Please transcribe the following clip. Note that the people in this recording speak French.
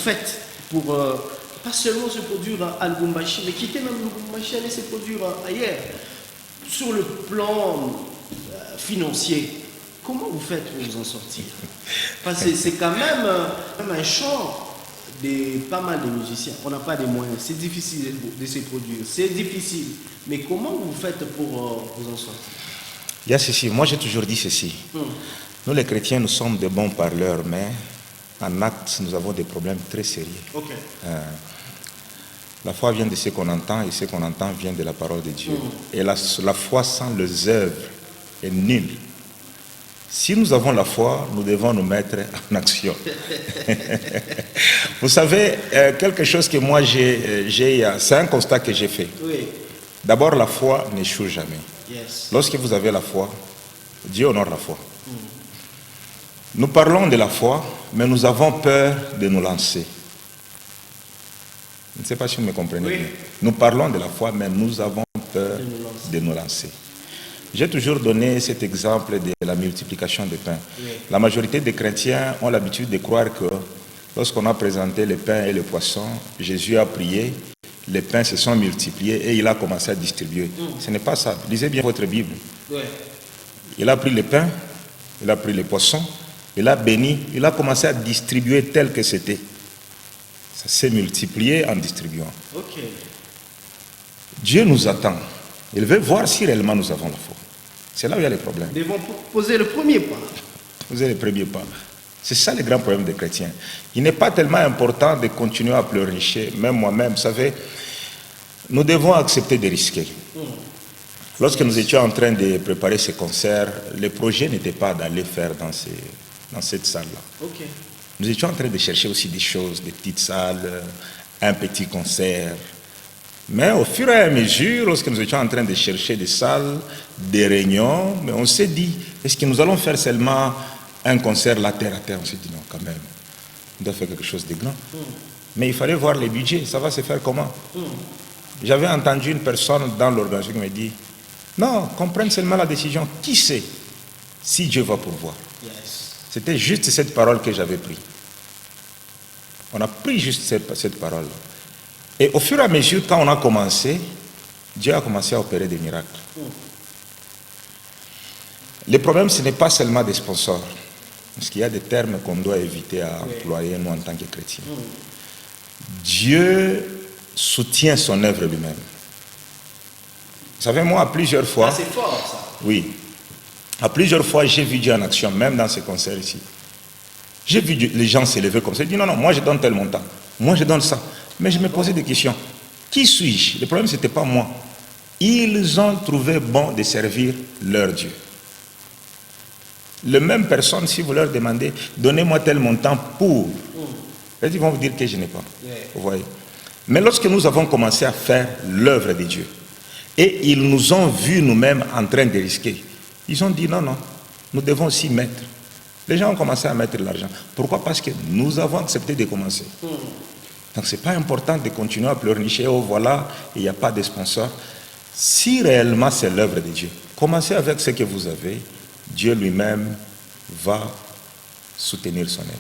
faites pour pas seulement se produire à Lubumbashi, mais quitter même Lubumbashi, aller se produire ailleurs? Sur le plan financier, comment vous faites pour vous en sortir? Parce que c'est quand même un champ de pas mal de musiciens. On n'a pas de moyens. C'est difficile de se produire. C'est difficile. Mais comment vous faites pour vous en sortir? Il y a ceci. Moi, j'ai toujours dit ceci. Nous, les chrétiens, nous sommes de bons parleurs, mais en acte, nous avons des problèmes très sérieux. Okay. La foi vient de ce qu'on entend, et ce qu'on entend vient de la parole de Dieu. Et la foi sans les œuvres est nulle. Si nous avons la foi, nous devons nous mettre en action. Vous savez, quelque chose que moi c'est un constat que j'ai fait. Oui. D'abord, la foi n'échoue jamais. Yes. Lorsque vous avez la foi, Dieu honore la foi. Nous parlons de la foi, mais nous avons peur de nous lancer. Je ne sais pas si vous me comprenez bien. Nous parlons de la foi, mais nous avons peur de nous lancer. J'ai toujours donné cet exemple de la multiplication des pains. La majorité des chrétiens ont l'habitude de croire que lorsqu'on a présenté les pains et les poissons, Jésus a prié, les pains se sont multipliés et il a commencé à distribuer. Ce n'est pas ça. Lisez bien votre Bible. Il a pris les pains, il a pris les poissons, il a béni, il a commencé à distribuer tel que c'était. Ça s'est multiplié en distribuant. Dieu nous attend. Il veut voir si réellement nous avons la foi. C'est là où il y a les problèmes. Nous devons poser le premier pas. Poser le premier pas. C'est ça le grand problème des chrétiens. Il n'est pas tellement important de continuer à pleurnicher. Même moi-même, vous savez, nous devons accepter de risquer. Lorsque nous étions en train de préparer ce concert, le projet n'était pas d'aller faire dans cette salle-là. Nous étions en train de chercher aussi des choses, des petites salles, un petit concert. Mais au fur et à mesure, lorsque nous étions en train de chercher des salles, des réunions, mais on s'est dit, est-ce que nous allons faire seulement un concert là, terre à terre? On s'est dit, non, quand même, on doit faire quelque chose de grand. Mais il fallait voir les budgets, ça va se faire comment? J'avais entendu une personne dans l'organisation qui me dit, non, qu'on prenne seulement la décision, qui sait si Dieu va pourvoir? C'était juste cette parole que j'avais prise. On a pris juste cette parole. Et au fur et à mesure, quand on a commencé, Dieu a commencé à opérer des miracles. Le problème, ce n'est pas seulement des sponsors. Parce qu'il y a des termes qu'on doit éviter à employer, nous, en tant que chrétiens. Dieu soutient son œuvre lui-même. Vous savez, moi, à plusieurs fois... c'est fort, ça. Oui. À plusieurs fois, j'ai vu Dieu en action, même dans ce concert ici. J'ai vu les gens s'élever comme ça. Ils disent, non, non, moi, je donne tel montant. Moi, je donne ça. Mais je me posais des questions. Qui suis-je? Le problème, ce n'était pas moi. Ils ont trouvé bon de servir leur Dieu. Les mêmes personnes, si vous leur demandez, donnez-moi tel montant pour... Ils vont vous dire que je n'ai pas. Vous voyez? Mais lorsque nous avons commencé à faire l'œuvre de Dieu, et ils nous ont vus nous-mêmes en train de risquer, ils ont dit non, non, nous devons aussi mettre. Les gens ont commencé à mettre de l'argent. Pourquoi? Parce que nous avons accepté de commencer. Donc ce n'est pas important de continuer à pleurnicher, oh voilà, il n'y a pas de sponsor. Si réellement c'est l'œuvre de Dieu, commencez avec ce que vous avez, Dieu lui-même va soutenir son œuvre.